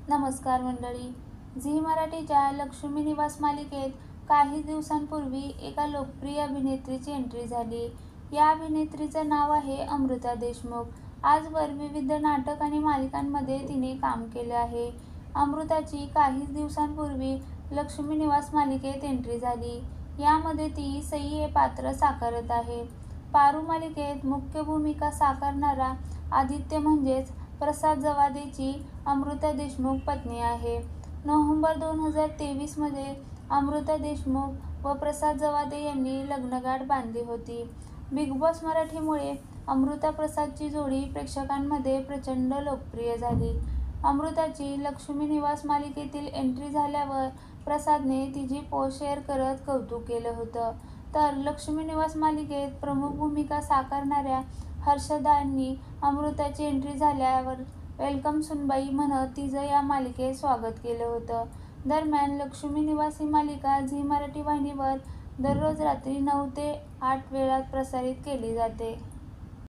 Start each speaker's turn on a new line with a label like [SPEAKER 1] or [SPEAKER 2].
[SPEAKER 1] नमस्कार मंडळी. झी मराठीच्या लक्ष्मी निवास मालिकेत काही दिवसांपूर्वी एका लोकप्रिय अभिनेत्रीची एंट्री झाली. या अभिनेत्रीचं नाव आहे अमृता देशमुख. आजवर विविध नाटक आणि मालिकांमध्ये तिने काम केले आहे. अमृताची काहीच दिवसांपूर्वी लक्ष्मी निवास मालिकेत एंट्री झाली. यामध्ये ती सई हे पात्र साकारत आहे. पारू मालिकेत मुख्य भूमिका साकारणारा आदित्य म्हणजेच प्रसाद जवादेची अमृता देशमुख पत्नी आहे. नोव्हेंबर 2023 मध्ये अमृता देशमुख व प्रसाद जवादे यांनी लग्नगाठ बांधली होती. बिग बॉस मराठीमुळे अमृता प्रसादची जोडी प्रेक्षकांमध्ये प्रचंड लोकप्रिय झाली. अमृताची लक्ष्मी निवास मालिकेतील एंट्री झाल्यावर प्रसादने तिची पोस्ट शेअर करत कौतुक केलं होतं. तर लक्ष्मी निवास मालिकेत प्रमुख भूमिका साकारणाऱ्या हर्षदांनी अमृताची एंट्री झाल्यावर वेलकम सुनबाई म्हणत तिचं या मालिकेत स्वागत केलं होतं. दरम्यान लक्ष्मी निवास ही मालिका झी मराठी वाहिनीवर दररोज रात्री 9 ते 8 वेळात प्रसारित केली जाते.